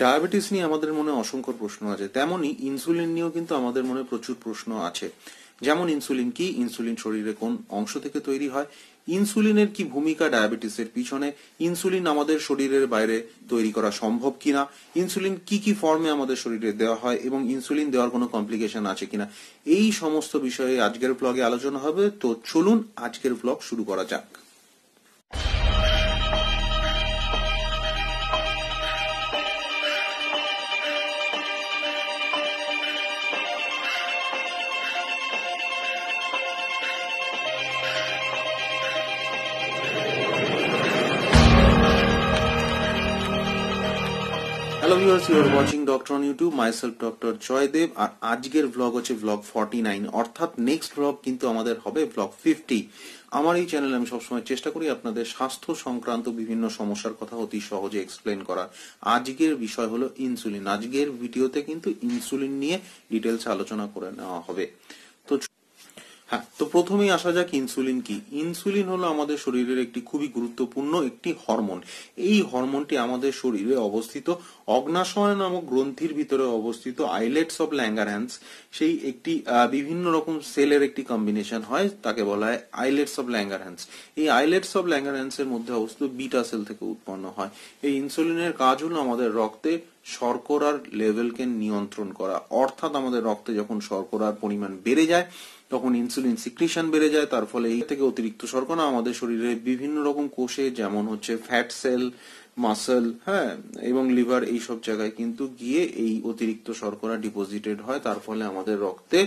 Diabetes নিয়ে আমাদের মনে অসংখ্য প্রশ্ন আছে, তেমনি ইনসুলিন নিয়েও কিন্তু আমাদের মনে প্রচুর প্রশ্ন আছে। যেমন ইনসুলিন কি, ইনসুলিন শরীরে কোন অংশ থেকে তৈরি হয়, ইনসুলিনের কি ভূমিকা ডায়াবেটিসের পিছনে, ইনসুলিন আমাদের শরীরের বাইরে তৈরি করা সম্ভব কিনা, ইনসুলিন কি কি ফর্মে আমাদের শরীরে দেওয়া হয় এবং ইনসুলিন দেওয়ার কোনো কমপ্লিকেশন আছে কিনা, এই সমস্ত বিষয়ে আজকের ব্লগে আলোচনা হবে। তো চলুন আজকের ব্লগ শুরু করা যাক। Hello viewers, you are watching doctor on YouTube, myself doctor Joydev. আর আজকের ব্লগ হচ্ছে ব্লগ 49, অর্থাৎ নেক্সট ব্লগ কিন্তু আমাদের হবে ব্লগ 50। আমার এই চ্যানেলে আমি সবসময় চেষ্টা করি আপনাদের স্বাস্থ্য সংক্রান্ত বিভিন্ন সমস্যার কথা অতি সহজে এক্সপ্লেন করার। আজকের বিষয় হলো ইনসুলিন। আজকের ভিডিওতে কিন্তু ইনসুলিন নিয়ে ডিটেলস আলোচনা করে নেওয়া হবে। তো প্রথমেই আসা যাক ইনসুলিন কি। ইনসুলিন হলো আমাদের শরীরের একটি খুবই গুরুত্বপূর্ণ একটি হরমোন। এই হরমোনটি আমাদের শরীরে অবস্থিত অগ্ন্যাশয় নামক গ্রন্থির ভিতরে অবস্থিত আইলেটস অফ ল্যাঙ্গারহ্যান্স, সেই একটি বিভিন্ন রকম সেলের একটি কম্বিনেশন হয়, তাকে বলা হয় আইলেটস অফ ল্যাঙ্গারহ্যান্স। এই আইলেটস অফ ল্যাঙ্গারহ্যান্স এর মধ্যে অবস্থিত বিটা সেল থেকে উৎপন্ন হয়। এই ইনসুলিনের কাজ হলো আমাদের রক্তে শর্করার লেভেলকে নিয়ন্ত্রণ করা, অর্থাৎ আমাদের রক্তে যখন শর্করার পরিমাণ বেড়ে যায় তখন ইনসুলিন সিক্রিশন বেড়ে যায়। তার ফলে এই থেকে অতিরিক্ত শর্করা আমাদের শরীরে বিভিন্ন রকম কোষে, যেমন হচ্ছে ফ্যাট সেল, মাসল, এবং লিভার, এই সব জায়গায় কিন্তু গিয়ে এই অতিরিক্ত শর্করা ডিপোজিটেড হয়। তার ফলে আমাদের রক্তে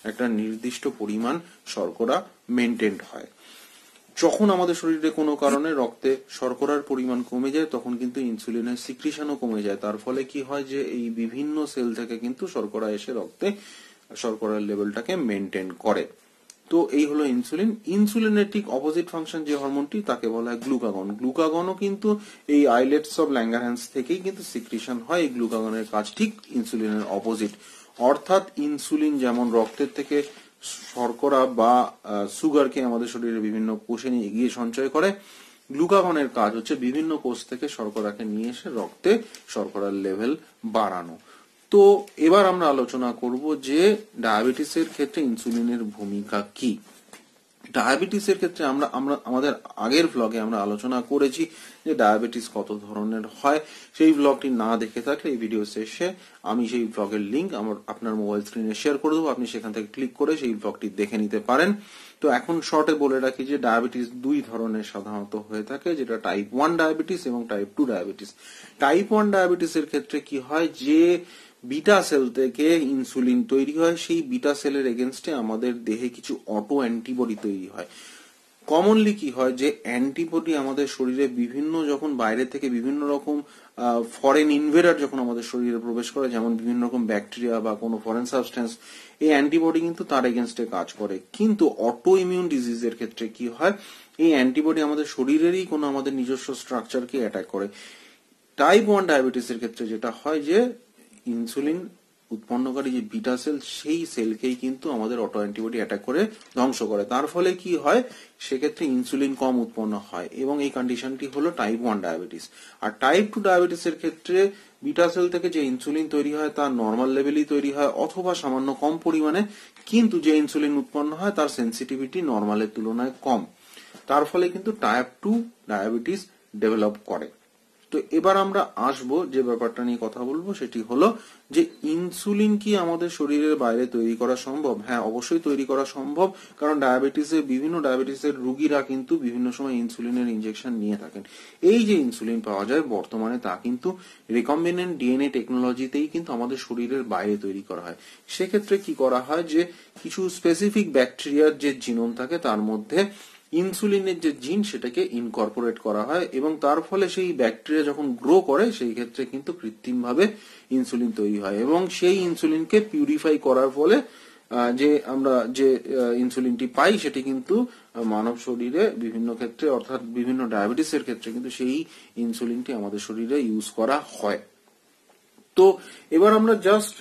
একটা নির্দিষ্ট পরিমাণ শর্করা মেনটেন্ড হয়। যখন আমাদের শরীরে কোনো কারণে রক্তে শর্করার পরিমাণ কমে যায় তখন কিন্তু ইনসুলিনের সিক্রিশনও কমে যায়। তার ফলে কি হয় যে এই বিভিন্ন সেল থেকে কিন্তু শর্করা এসে রক্তে শর্করার লেভেলটাকে মেনটেন করে। তো এই হলো ইনসুলিন। ইনসুলিনের ঠিক অপোজিট ফাংশন যে হরমোনটি, তাকে বলা হয় গ্লুকাগন। গ্লুকাগনও কিন্তু এই আইলেটস অফ ল্যাঙ্গারহ্যান্স থেকেই কিন্তু সিক্রিশন হয়। এই গ্লুকাগনের কাজ ঠিক ইনসুলিনের অপোজিট, অর্থাৎ ইনসুলিন যেমন রক্তের থেকে শর্করা বা সুগারকে আমাদের শরীরে বিভিন্ন কোষে নিয়ে গিয়ে সঞ্চয় করে, গ্লুকাগনের কাজ হচ্ছে বিভিন্ন কোষ থেকে শর্করাকে নিয়ে এসে রক্তে শর্করার লেভেল বাড়ানো। তো এবার আমরা আলোচনা করব যে ডায়াবেটিসের ক্ষেত্রে ইনসুলিনের ভূমিকা কি। ডায়াবেটিসের ক্ষেত্রে আমরা আমাদের আগের ব্লগে আমরা আলোচনা করেছি যে ডায়াবেটিস কত ধরনের হয়। সেই ব্লগটি না দেখে থাকলে এই ভিডিও শেষে আমি সেই ব্লগের লিংক আপনার মোবাইল স্ক্রিনে শেয়ার করে দেবো, আপনি সেখান থেকে ক্লিক করে সেই ব্লগটি দেখে নিতে পারেন। তো এখন শর্টে বলে রাখি যে ডায়াবেটিস দুই ধরনের সাধারণত হয়ে থাকে, যেটা টাইপ 1 ডায়াবেটিস এবং টাইপ 2 ডায়াবেটিস। টাইপ 1 ডায়াবেটিসের ক্ষেত্রে কি হয় যে বিটা সেল থেকে ইনসুলিন তৈরি হয়, সেই বিটা সেলের এগেনস্টে আমাদের দেহে কিছু অটো অ্যান্টিবডি তৈরি হয়। কমনলি কি হয় যে অ্যান্টিবডি আমাদের শরীরে বিভিন্ন যখন বাইরে থেকে বিভিন্ন রকম ফরেন ইনভেডার যখন আমাদের শরীরে প্রবেশ করে, যেমন বিভিন্ন রকম ব্যাকটেরিয়া বা কোনো ফরেন সাবস্টেন্স, এই অ্যান্টিবডি কিন্তু তার এগেনস্টে কাজ করে। কিন্তু অটো ইমিউন ডিজিজের ক্ষেত্রে কি হয়, এই অ্যান্টিবডি আমাদের শরীরেরই কোনো আমাদের নিজস্ব স্ট্রাকচারকে অ্যাটাক করে। টাইপ 1 ডায়াবেটিসের ক্ষেত্রে যেটা হয় যে ইনসুলিন উৎপন্নকারী যে বিটা সেল, সেই সেলকেই কিন্তু আমাদের অটো অ্যান্টিবডি অ্যাটাক করে ধ্বংস করে। তার ফলে কি হয়, সেক্ষেত্রে ইনসুলিন কম উৎপন্ন হয় এবং এই কন্ডিশনটি হলো টাইপ 1 ডায়াবেটিস। আর টাইপ 2 ডায়াবেটিসের ক্ষেত্রে বিটা সেল থেকে যে ইনসুলিন তৈরি হয় তার নর্মাল লেভেলই তৈরি হয় অথবা সামান্য কম পরিমাণে, কিন্তু যে ইনসুলিন উৎপন্ন হয় তার সেন্সিটিভিটি নর্মালের তুলনায় কম। তার ফলে কিন্তু টাইপ 2 ডায়াবেটিস ডেভেলপ করে। তো এবার আমরা আসবো যে ব্যাপারটা নিয়ে কথা বলবো, সেটি হলো যে ইনসুলিন কি আমাদের শরীরের বাইরে তৈরি করা সম্ভব? হ্যাঁ, অবশ্যই তৈরি করা সম্ভব, কারণ বিভিন্ন ডায়াবেটিসের রোগীরা কিন্তু বিভিন্ন সময় ইনসুলিনের ইনজেকশন নিয়ে থাকেন। এই যে ইনসুলিন পাওয়া যায় বর্তমানে, তা কিন্তু রিকম্বিনেন্ট ডিএনএ টেকনোলজিতেই কিন্তু আমাদের শরীরের বাইরে তৈরি করা হয়। সেক্ষেত্রে কি করা হয় যে কিছু স্পেসিফিক ব্যাকটেরিয়ার যে জিনোম থাকে তার মধ্যে ইনসুলিনের যে জিন সেটাকে ইনকর্পোরেট করা হয় এবং তার ফলে সেই ব্যাকটেরিয়া যখন গ্রো করে সেই ক্ষেত্রে কিন্তু কৃত্রিমভাবে ইনসুলিন তৈরি হয় এবং সেই ইনসুলিনকে পিউরিফাই করার ফলে যে আমরা যে ইনসুলিনটি পাই সেটি কিন্তু মানব শরীরে বিভিন্ন ক্ষেত্রে, অর্থাৎ বিভিন্ন ডায়াবেটিসের ক্ষেত্রে কিন্তু সেই ইনসুলিনটি আমাদের শরীরে ইউজ করা হয়। তো এবার আমরা জাস্ট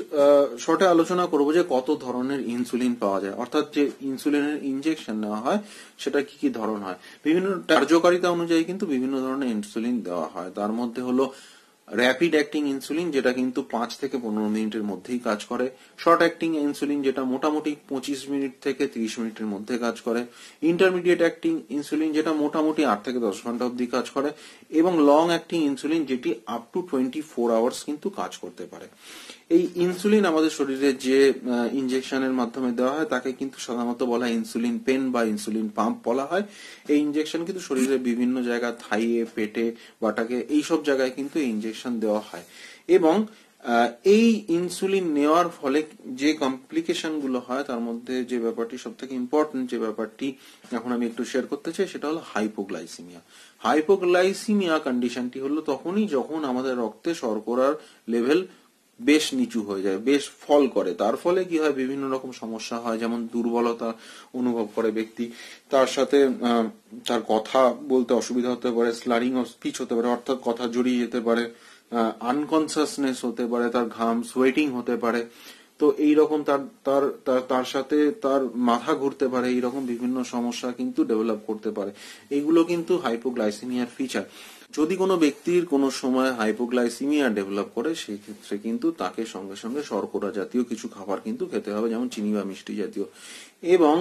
শর্টে আলোচনা করব যে কত ধরনের ইনসুলিন পাওয়া যায়, অর্থাৎ যে ইনসুলিনের ইনজেকশন নেওয়া হয় সেটা কি কি ধরন হয়। বিভিন্ন কার্যকারিতা অনুযায়ী কিন্তু বিভিন্ন ধরনের ইনসুলিন দেওয়া হয়। তার মধ্যে হলো র্যাপিড অ্যাক্টিং ইনসুলিন যেটা কিন্তু 5 থেকে 15 মিনিটের মধ্যেই কাজ করে, শর্ট অ্যাক্টিং ইনসুলিন যেটা মোটামুটি 25 মিনিট থেকে 30 মিনিটের মধ্যে কাজ করে, ইন্টারমিডিয়েট অ্যাক্টিং ইনসুলিন যেটা মোটামুটি 8 থেকে 10 ঘন্টা অবধি কাজ করে, এবং লং অ্যাক্টিং ইনসুলিন যেটি আপ টু 24 আওয়ার্স কিন্তু কাজ করতে পারে। এই ইনসুলিন আমাদের শরীরে যে ইনজেকশনের মাধ্যমে দেওয়া হয় তাকে কিন্তু সাধারণত বলা হয় ইনসুলিন পেন বা ইনসুলিন পাম্প বলা হয়। এই ইনজেকশন কিন্তু শরীরের বিভিন্ন জায়গায়, থাইয়ে, পেটে, বাটাকে, এইসব জায়গায় কিন্তু এই ইনজেকশন দেওয়া হয়। এবং এই ইনসুলিন নেওয়ার ফলে যে কমপ্লিকেশন গুলো হয় তার মধ্যে যে ব্যাপারটি সব থেকে ইম্পর্টেন্ট, যে ব্যাপারটি এখন আমি একটু শেয়ার করতে চাই, সেটা হলো হাইপোগ্লাইসিমিয়া। হাইপোগ্লাইসিমিয়া কন্ডিশনটি হলো তখনই যখন আমাদের রক্তে শর্করার লেভেল বেশ নিচু হয়ে যায়, বেশ ফল করে। তার ফলে কি হয়, বিভিন্ন রকম সমস্যা হয়, যেমন দুর্বলতা অনুভব করে ব্যক্তি, তার সাথে তার কথা বলতে অসুবিধা হতে পারে, স্লারিং অফ স্পিচ হতে পারে, অর্থাৎ কথা জড়িয়ে যেতে পারে, আনকনসিয়াসনেস হতে পারে, তার ঘাম সোয়েটিং হতে পারে। তো এইরকম তার সাথে তার মাথা ঘুরতে পারে, এইরকম বিভিন্ন সমস্যা কিন্তু ডেভেলপ করতে পারে। এগুলো কিন্তু হাইপোগ্লাইসিমিয়ার ফিচার। যদি কোনো ব্যক্তির কোনো সময় হাইপোগ্লাইসিমিয়া ডেভেলপ করে, সেই ক্ষেত্রে কিন্তু তাকে সঙ্গে সঙ্গে শর্করা জাতীয় কিছু খাবার কিন্তু খেতে হবে, যেমন চিনি বা মিষ্টি জাতীয়, এবং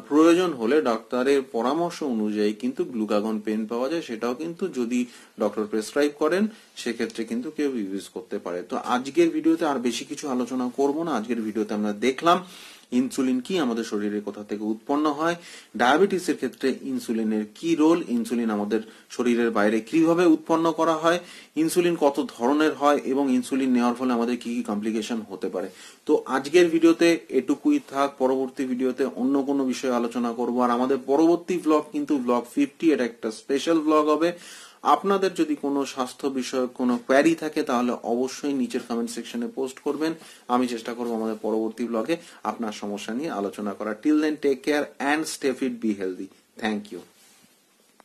প্রয়োজন হলে ডাক্তারের পরামর্শ অনুযায়ী কিন্তু গ্লুকাগন পেন পাওয়া যায়, সেটাও কিন্তু যদি ডক্টর প্রেসক্রাইব করেন সেক্ষেত্রে কিন্তু কেউ ইউজ করতে পারে। তো আজকের ভিডিওতে আর বেশি কিছু আলোচনা করব না। আজকের ভিডিওতে আমরা দেখলাম ইনসুলিন কি, আমাদের শরীরে কোথা থেকে উৎপন্ন হয়, ডায়াবেটিসের ক্ষেত্রে ইনসুলিনের কি রোল, ইনসুলিন আমাদের শরীরের বাইরে কিভাবে উৎপন্ন করা হয়, ইনসুলিন কত ধরনের হয়, এবং ইনসুলিন নেওয়ার ফলে আমাদের কি কি কমপ্লিকেশন হতে পারে। তো আজকের ভিডিওতে এটুকুই থাক। পরবর্তী ভিডিওতে অন্য কোনো বিষয়ে আলোচনা করব। আর আমাদের পরবর্তী ব্লগ কিন্তু ব্লগ 50, এটা একটা স্পেশাল ব্লগ হবে। আপনাদের যদি কোনো স্বাস্থ্য বিষয়ক কোনো কোয়ারি থাকে তাহলে অবশ্যই নিচের কমেন্ট সেকশনে পোস্ট করবেন। আমি চেষ্টা করব আমাদের পরবর্তী ব্লগে আপনার সমস্যা নিয়ে আলোচনা করা। Till then, take care and stay fit, be healthy. Thank you.